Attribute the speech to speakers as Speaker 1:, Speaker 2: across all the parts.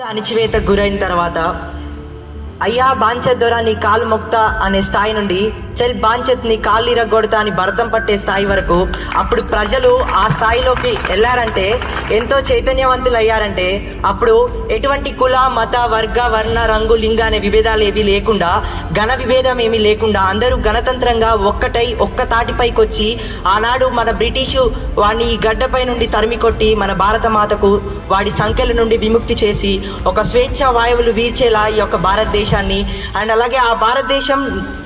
Speaker 1: అణిచివేతకు గురైన తర్వాత అయ్యా బాంచత్ దొర నీ కాలు మొక్తా అనే స్థాయి నుండి చల్ బాంచత్ నీ కాళ్ళు ఇరగొడతా అని భరతం పట్టే స్థాయి వరకు అప్పుడు ప్రజలు ఆ స్థాయిలోకి వెళ్ళారంటే, ఎంతో చైతన్యవంతులు అయ్యారంటే, అప్పుడు ఎటువంటి కుల మత వర్గ వర్ణ రంగు లింగ అనే విభేదాలు ఏవి లేకుండా, ఘన విభేదం ఏమీ లేకుండా అందరూ గణతంత్రంగా ఒక్కటై ఒక్క తాటిపైకి వచ్చి ఆనాడు మన బ్రిటిషు వాడిని ఈ గడ్డపై నుండి తరిమి కొట్టి మన భారత మాతకు వాడి సంఖ్యల నుండి విముక్తి చేసి ఒక స్వేచ్ఛ వాయువులు వీర్చేలా ఈ యొక్క భారతదేశాన్ని, అండ్ అలాగే ఆ భారతదేశం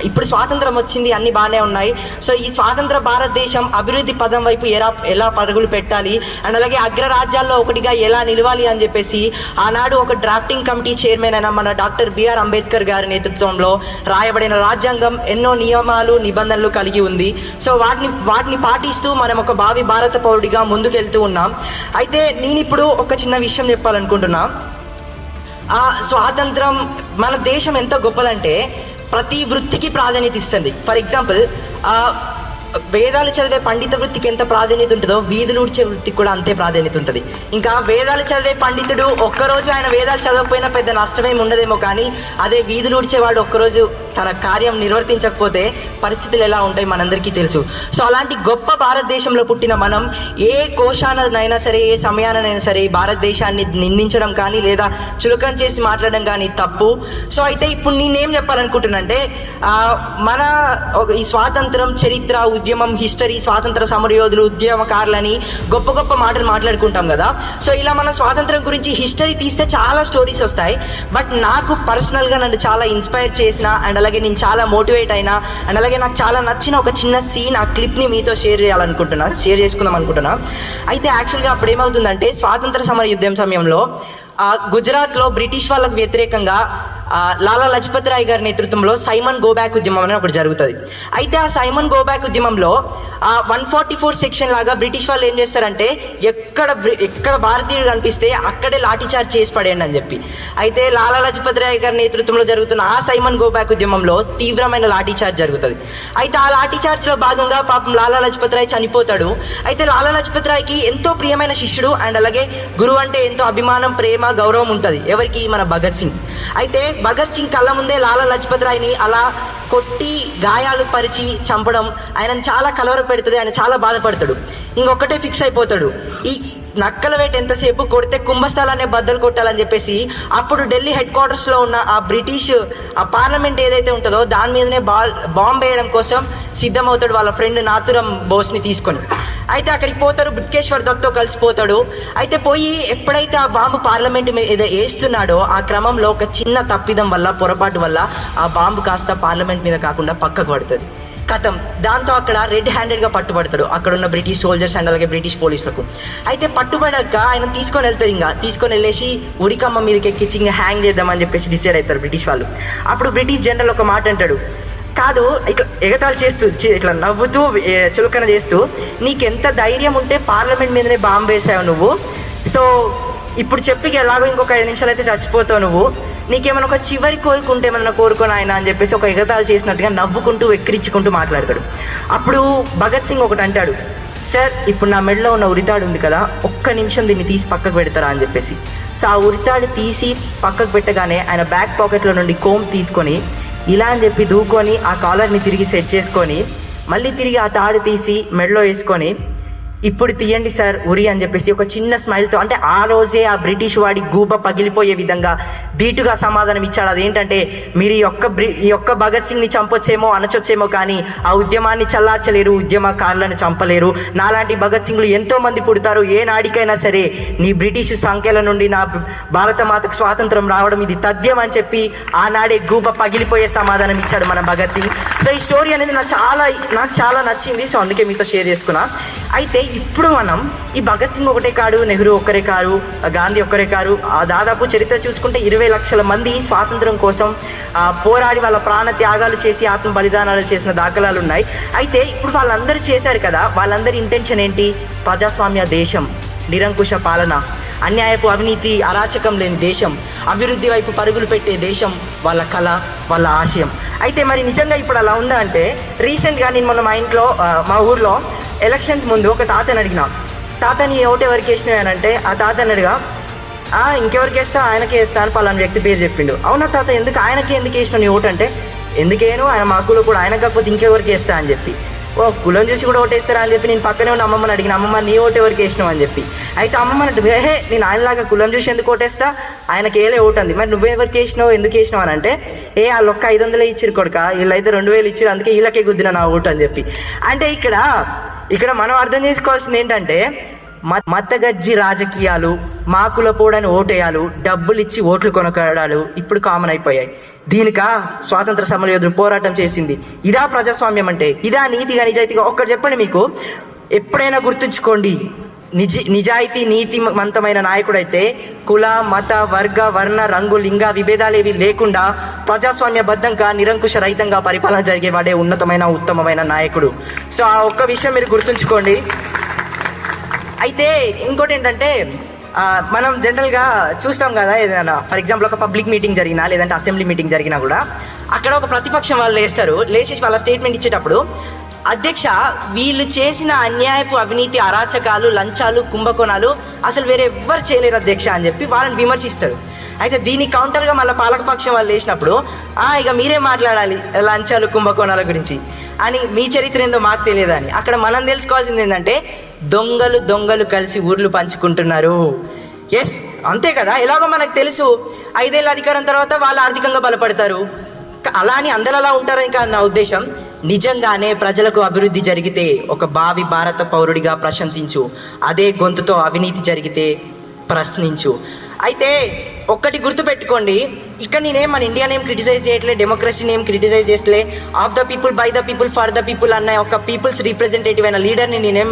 Speaker 1: ఇప్పుడు స్వాతంత్రం వచ్చింది, అన్ని బాగానే ఉన్నాయి. సో ఈ స్వాతంత్ర భారతదేశం అభివృద్ధి పదం వైపు ఎలా పరుగులు పెట్టాలి, అండ్ అలాగే అగ్రరాజ్యాల్లో ఒకటిగా ఎలా నిలవాలి అని చెప్పేసి ఆనాడు ఒక డ్రాఫ్టింగ్ కమిటీ చైర్మన్ అయిన మన డాక్టర్ బిఆర్ అంబేద్కర్ గారి నేతృత్వంలో రాయబడిన రాజ్యాంగం ఎన్నో నియమాలు నిబంధనలు కలిగి ఉంది. సో వాటిని పాటిస్తూ మనం ఒక భావి భారత పౌరుడిగా ముందుకెళ్తూ ఉన్నాం. అయితే నేను ఇప్పుడు ఒక చిన్న విషయం చెప్పాలనుకుంటున్నా. ఆ స్వాతంత్రం మన దేశం ఎంత గొప్పదంటే ప్రతి వృత్తికి ప్రాధాన్యత ఇస్తుంది. ఫర్ ఎగ్జాంపుల్, వేదాలు చదివే పండిత వృత్తికి ఎంత ప్రాధాన్యత ఉంటుందో వీధులు ఊడ్చే వృత్తికి కూడా అంతే ప్రాధాన్యత ఉంటుంది. ఇంకా వేదాలు చదివే పండితుడు ఒక్కరోజు ఆయన వేదాలు చదవకపోయినా పెద్ద నష్టమేమి ఉండదేమో, కానీ అదే వీధులు ఊడ్చేవాడు ఒక్కరోజు తన కార్యం నిర్వర్తించకపోతే పరిస్థితులు ఎలా ఉంటాయి మనందరికీ తెలుసు. సో అలాంటి గొప్ప భారతదేశంలో పుట్టిన మనం ఏ కోశానైనా సరే, ఏ సమయానైనా సరే భారతదేశాన్ని నిందించడం కానీ లేదా చులకన చేసి మాట్లాడడం కానీ తప్పు. సో అయితే ఇప్పుడు నేనేం చెప్పాలనుకుంటున్నానంటే, మన ఈ స్వాతంత్రం చరిత్ర, ఉద్యమం, హిస్టరీ, స్వాతంత్ర సమరయోధులు, ఉద్యమకారులని గొప్ప గొప్ప మాటలు మాట్లాడుకుంటాం కదా. సో ఇలా మన స్వాతంత్రం గురించి హిస్టరీ తీస్తే చాలా స్టోరీస్ వస్తాయి. బట్ నాకు పర్సనల్గా నన్ను చాలా ఇన్స్పైర్ చేసిన, అండ్ అలాగే నేను చాలా మోటివేట్ అయినా, అండ్ అలాగే నాకు చాలా నచ్చిన ఒక చిన్న సీన్, ఆ క్లిప్ని మీతో షేర్ చేసుకుందాం అనుకుంటున్నా. అయితే యాక్చువల్గా అప్పుడు ఏమవుతుందంటే, స్వాతంత్ర సమర యుద్ధం సమయంలో గుజరాత్లో బ్రిటిష్ వాళ్ళకు వ్యతిరేకంగా లాలా లజపత్ రాయ్ గారి నేతృత్వంలో సైమన్ గోబ్యాక్ ఉద్యమం అని ఒకటి జరుగుతుంది. అయితే ఆ సైమన్ గోబ్యాక్ ఉద్యమంలో 144 సెక్షన్ లాగా బ్రిటిష్ వాళ్ళు ఏం చేస్తారంటే, ఎక్కడ భారతీయుడు కనిపిస్తే అక్కడే లాఠీచార్జ్ చేసి పడేయండి అని చెప్పి. అయితే లాలా లజపత్ రాయ్ గారి నేతృత్వంలో జరుగుతున్న ఆ సైమన్ గోబ్యాక్ ఉద్యమంలో తీవ్రమైన లాఠీచార్జ్ జరుగుతుంది. అయితే ఆ లాఠీచార్జ్లో భాగంగా పాపం లాలా లజపత్ రాయ్ చనిపోతాడు. అయితే లాలా లజపత్ రాయ్కి ఎంతో ప్రియమైన శిష్యుడు, అండ్ అలాగే గురువు అంటే ఎంతో అభిమానం, ప్రేమ, గౌరవం ఉంటుంది. ఎవరికి? మన భగత్ సింగ్. అయితే భగత్ సింగ్ కళ్ళ ముందే లాలా లజపత్ రాయ్ని అలా కొట్టి గాయాలు పరిచి చంపడం ఆయనను చాలా కలవర పెడుతుంది. ఆయన చాలా బాధపడతాడు. ఇంకొకటే ఫిక్స్ అయిపోతాడు, ఈ నక్కల వేట ఎంతసేపు కొడితే కుంభస్థలాన్ని బద్దలు కొట్టాలని చెప్పేసి అప్పుడు ఢిల్లీ హెడ్ క్వార్టర్స్లో ఉన్న ఆ బ్రిటిష్ ఆ పార్లమెంట్ ఏదైతే ఉంటుందో దాని మీదనే బాంబు వేయడం కోసం సిద్ధమవుతాడు వాళ్ళ ఫ్రెండ్ నాథురాం బోస్ని తీసుకొని. అయితే అక్కడికి పోతారు, బృట్కేశ్వర్ దత్తో కలిసిపోతాడు. అయితే పోయి ఎప్పుడైతే ఆ బాంబు పార్లమెంట్ మీద వేస్తున్నాడో ఆ క్రమంలో ఒక చిన్న తప్పిదం వల్ల, పొరపాటు వల్ల ఆ బాంబు కాస్త పార్లమెంట్ మీద కాకుండా పక్కకు పడుతుంది. కథం. దాంతో అక్కడ రెడ్ హ్యాండెడ్గా పట్టుబడతాడు అక్కడ ఉన్న బ్రిటిష్ సోల్జర్స్ అండ్ అలాగే బ్రిటిష్ పోలీసులకు. అయితే పట్టుబడాక ఆయన తీసుకొని వెళ్ళేసి ఉరికమ్మ మీదకి ఎక్కించి ఇంకా హ్యాంగ్ చేద్దామని చెప్పేసి డిసైడ్ అవుతారు బ్రిటిష్ వాళ్ళు. అప్పుడు బ్రిటిష్ జనరల్ ఒక మాట అంటాడు, కాదు ఇట్లా ఎగతాళి చేస్తూ, ఇట్లా నవ్వుతూ, చులకన చేస్తూ, నీకెంత ధైర్యం ఉంటే పార్లమెంట్ మీదనే బాంబు వేసావు నువ్వు. సో ఇప్పుడు చెప్పి ఎలాగో ఇంకొక 5 నిమిషాలు అయితే చచ్చిపోతావు నువ్వు, నీకేమైనా ఒక చివరి కోరుకుంటే ఏమన్నా కోరుకోను ఆయన అని చెప్పేసి ఒక ఎగతాళి చేసినట్టుగా నవ్వుకుంటూ వెక్కిరించుకుంటూ మాట్లాడతాడు. అప్పుడు భగత్ సింగ్ ఒకటి అంటాడు, సార్ ఇప్పుడు నా మెడలో ఉన్న ఉరితాడు ఉంది కదా, ఒక్క నిమిషం దీన్ని తీసి పక్కకు పెడతారా అని చెప్పేసి. సో ఆ ఉరితాడు తీసి పక్కకు పెట్టగానే ఆయన బ్యాక్ పాకెట్లో నుండి కోమ్ తీసుకొని ఇలా అని చెప్పి దూకొని ఆ కాలర్ని తిరిగి సెట్ చేసుకొని మళ్ళీ తిరిగి ఆ తాడు తీసి మెడలో వేసుకొని, ఇప్పుడు తీయండి సార్ ఉరి అని చెప్పేసి ఒక చిన్న స్మైల్తో, అంటే ఆ రోజే ఆ బ్రిటిష్ వాడి గూబ పగిలిపోయే విధంగా ధీటుగా సమాధానం ఇచ్చాడు. అదేంటంటే, మీరు ఈ యొక్క భగత్ సింగ్ని చంపొచ్చేమో, అనచొచ్చేమో, కానీ ఆ ఉద్యమాన్ని చల్లార్చలేరు, ఉద్యమకారులను చంపలేరు. నాలాంటి భగత్ సింగ్లు ఎంతోమంది పుడతారు. ఏ నాడికైనా సరే నీ బ్రిటిష్ సంఖ్యల నుండి నా భారత మాతకు స్వాతంత్రం రావడం ఇది తథ్యం అని చెప్పి ఆనాడే గూబ పగిలిపోయే సమాధానం ఇచ్చాడు మన భగత్ సింగ్. సో ఈ స్టోరీ అనేది నాకు చాలా నచ్చింది. సో అందుకే మీతో షేర్ చేసుకున్నా. అయితే ఇప్పుడు మనం ఈ భగత్ సింగ్ ఒకటే కాదు, నెహ్రూ ఒక్కరే కాదు, గాంధీ ఒక్కరే కాదు, దాదాపు చరిత్ర చూసుకుంటే 20 లక్షల మంది స్వాతంత్రం కోసం పోరాడి వాళ్ళ ప్రాణ త్యాగాలు చేసి ఆత్మ బలిదానాలు చేసిన దాఖలాలు ఉన్నాయి. అయితే ఇప్పుడు వాళ్ళందరూ చేశారు కదా, వాళ్ళందరి ఇంటెన్షన్ ఏంటి? ప్రజాస్వామ్య దేశం, నిరంకుశ పాలన, అన్యాయపు అవినీతి అరాచకం లేని దేశం, అభివృద్ధి వైపు పరుగులు పెట్టే దేశం వాళ్ళ కళ, వాళ్ళ ఆశయం. అయితే మరి నిజంగా ఇప్పుడు అలా ఉందా అంటే, రీసెంట్గా నేను మొన్న మా ఊర్లో ఎలక్షన్స్ ముందు ఒక తాతని అడిగిన, తాతని ఓటు ఎవరికి వేసినావు అని అంటే, ఆ తాతని అడిగా, ఇంకెవరికి వేస్తా, ఆయనకే వేస్తా అని పలానా వ్యక్తి పేరు చెప్పిండు. అవునా తాత, ఎందుకు ఆయనకి ఎందుకు వేసినావు నీ ఓటు అంటే, ఎందుకేను ఆయన మా కులం కూడా, ఆయన కాకపోతే ఇంకెవరికి వేస్తా అని చెప్పి. ఓ కులం చూసి కూడా ఓటేస్తారా అని చెప్పి నేను పక్కనే ఉన్న అమ్మమ్మని అడిగిన, అమ్మమ్మ నీ ఓటు ఎవరికి వేసినావు అని చెప్పి. అయితే అమ్మమ్మ అంటే నేను ఆయనలాగా కులం చూసి ఎందుకు ఓటేస్తా, ఆయనకి ఏలే ఓటు అంది. మరి నువ్వెవరికి వేసినావు, ఎందుకు వేసినావు అని అంటే, వాళ్ళు ఒక్క 500 ఇచ్చిరు కొడుక, వీళ్ళైతే 2000 ఇచ్చిరు, అందుకే వీళ్ళకే గుద్దిన నా ఓటు అని చెప్పి. అంటే ఇక్కడ మనం అర్థం చేసుకోవాల్సింది ఏంటంటే, మతగజ్జి రాజకీయాలు, మాకుల పోడని ఓటేయాలు, డబ్బులు ఇచ్చి ఓట్లు కొనకడాలు ఇప్పుడు కామన్ అయిపోయాయి. దీనికా స్వాతంత్ర సమరయోధులు పోరాటం చేసింది. ఇదా ప్రజాస్వామ్యం అంటే, ఇదా నీతిగా నిజాయితీగా? ఒక్కటి చెప్పండి, మీకు ఎప్పుడైనా గుర్తుంచుకోండి, నిజాయితీ నీతివంతమైన నాయకుడైతే కుల మత వర్గ వర్ణ రంగు లింగ విభేదాలేవి లేకుండా ప్రజాస్వామ్యబద్ధంగా నిరంకుశ రహితంగా పరిపాలన జరిగేవాడే ఉత్తమమైన నాయకుడు. సో ఆ ఒక్క విషయం మీరు గుర్తుంచుకోండి. అయితే ఇంకోటి ఏంటంటే, మనం జనరల్గా చూస్తాం కదా, ఏదైనా ఫర్ ఎగ్జాంపుల్ ఒక పబ్లిక్ మీటింగ్ జరిగినా లేదంటే అసెంబ్లీ మీటింగ్ జరిగినా కూడా అక్కడ ఒక ప్రతిపక్షం వాళ్ళు లేచేసి వాళ్ళ స్టేట్మెంట్ ఇచ్చేటప్పుడు, అధ్యక్ష వీళ్ళు చేసిన అన్యాయపు అవినీతి అరాచకాలు లంచాలు కుంభకోణాలు అసలు వేరే ఎవ్వరు చేయలేరు అధ్యక్ష అని చెప్పి వాళ్ళని విమర్శిస్తారు. అయితే దీనికి కౌంటర్గా మళ్ళీ పాలకపక్షం వాళ్ళు వేసినప్పుడు, ఇక మీరే మాట్లాడాలి లంచాలు కుంభకోణాల గురించి అని, మీ చరిత్ర ఏందో మాకు తెలియదని. అక్కడ మనం తెలుసుకోవాల్సింది ఏంటంటే, దొంగలు కలిసి ఊర్లు పంచుకుంటున్నారు. ఎస్, అంతే కదా. ఎలాగో మనకు తెలుసు, 5 ఏళ్ళ అధికారం తర్వాత వాళ్ళు ఆర్థికంగా బలపడతారు. అలా అని అందరూ అలా ఉంటారని కాదు నా ఉద్దేశం. నిజంగానే ప్రజలకు అభివృద్ధి జరిగితే ఒక భావి భారత పౌరుడిగా ప్రశంసించు, అదే గొంతుతో అవినీతి జరిగితే ప్రశ్నించు. అయితే ఒక్కటి గుర్తుపెట్టుకోండి, ఇక్కడ నేనేం మన ఇండియానేం క్రిటిసైజ్ చేయట్లే, డెమోక్రసీని ఏం క్రిటిసైజ్ చేస్తలే. Of the people by the people for the people అన్న ఒక పీపుల్స్ రిప్రజెంటేటివ్ అయిన లీడర్ని నేనేం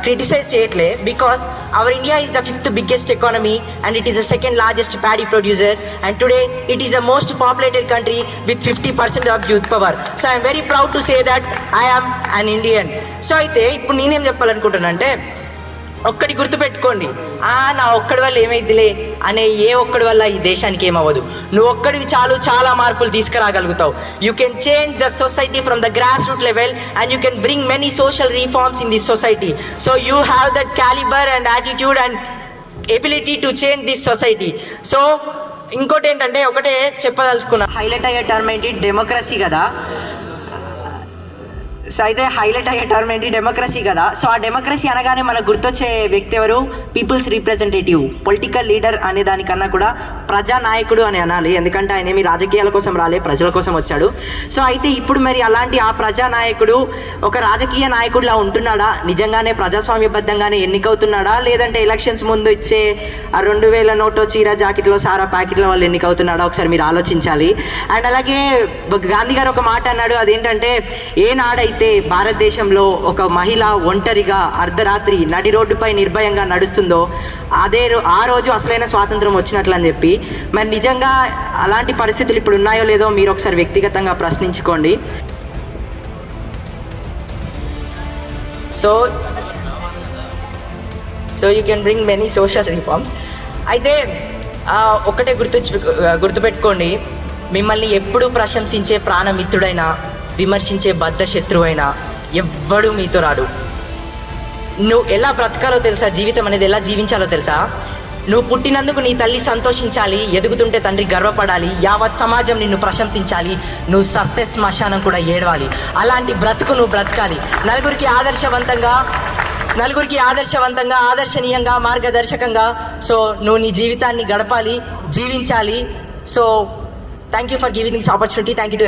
Speaker 1: క్రిటిసైజ్ చేయట్లే. Because our India is the 5th biggest economy and it is the 2nd largest paddy producer and today it is the most populated country with 50% of youth power. So I'm very proud to say that I am an Indian. So అయితే ఇప్పుడు నేనేం చెప్పాలనుకుంటున్నా అంటే, ఒక్కటి గుర్తుపెట్టుకోండి, నా ఒక్కడి వల్ల ఏమైద్దిలే అనే ఏ ఒక్కడి వల్ల ఈ దేశానికి ఏమవ్వదు. నువ్వు ఒక్కడివి చాలు, చాలా మార్పులు తీసుకురాగలుగుతావు. You can change the society from the grass root level and you can bring many social reforms in this society. So you have that calibre and attitude and ability to change this society. So ఇంకోటి ఏంటంటే, ఒకటే చెప్పదలుచుకున్నా, highlight అయ్యే term ఏంటి, democracy కదా. So అయితే highlight అయ్యే term ఏంటి, డెమోక్రసీ కదా. సో ఆ డెమోక్రసీ అనగానే మనకు గుర్తొచ్చే వ్యక్తి ఎవరు, పీపుల్స్ రిప్రజెంటేటివ్, పొలిటికల్ లీడర్ అనే దానికన్నా కూడా ప్రజానాయకుడు అని అనాలి. ఎందుకంటే ఆయన ఏమి రాజకీయాల కోసం రాలే, ప్రజల కోసం వచ్చాడు. సో అయితే ఇప్పుడు మరి అలాంటి ఆ ప్రజానాయకుడు ఒక రాజకీయ నాయకుడిలా ఉంటున్నాడా, నిజంగానే ప్రజాస్వామ్యబద్ధంగానే ఎన్నికవుతున్నాడా, లేదంటే ఎలక్షన్స్ ముందు ఇచ్చే ఆ 2000 నోటో చీర జాకెట్లో సారా ప్యాకెట్ల వాళ్ళు ఎన్నికవుతున్నాడా, ఒకసారి మీరు ఆలోచించాలి. అండ్ అలాగే గాంధీ గారు ఒక మాట అన్నాడు, అదేంటంటే, ఏనాడైతే భారతదేశంలో ఒక మహిళ ఒంటరిగా అర్ధరాత్రి నడి రోడ్డుపై నిర్భయంగా నడుస్తుందో ఆ రోజు అసలైన స్వాతంత్రం వచ్చినట్లు అని చెప్పి. మరి నిజంగా అలాంటి పరిస్థితులు ఇప్పుడు ఉన్నాయో లేదో మీరు ఒకసారి వ్యక్తిగతంగా ప్రశ్నించుకోండి. So you can bring many social reforms. అయితే ఒకటే గుర్తుపెట్టుకోండి, మిమ్మల్ని ఎప్పుడు ప్రశంసించే ప్రాణమిత్రుడైనా విమర్శించే బద్ధ శత్రువైనా ఎవ్వడు మీతో రాడు. నువ్వు ఎలా బ్రతకాలో తెలుసా, జీవితం అనేది ఎలా జీవించాలో తెలుసా. నువ్వు పుట్టినందుకు నీ తల్లి సంతోషించాలి, ఎదుగుతుంటే తండ్రి గర్వపడాలి, యావత్ సమాజం నిన్ను ప్రశంసించాలి, నువ్వు సస్తే శ్మశానం కూడా ఏడవాలి. అలాంటి బ్రతుకు నువ్వు బ్రతకాలి. నలుగురికి ఆదర్శవంతంగా ఆదర్శనీయంగా మార్గదర్శకంగా. సో నువ్వు నీ జీవితాన్ని గడపాలి, జీవించాలి. So thank you for giving this opportunity. Thank you to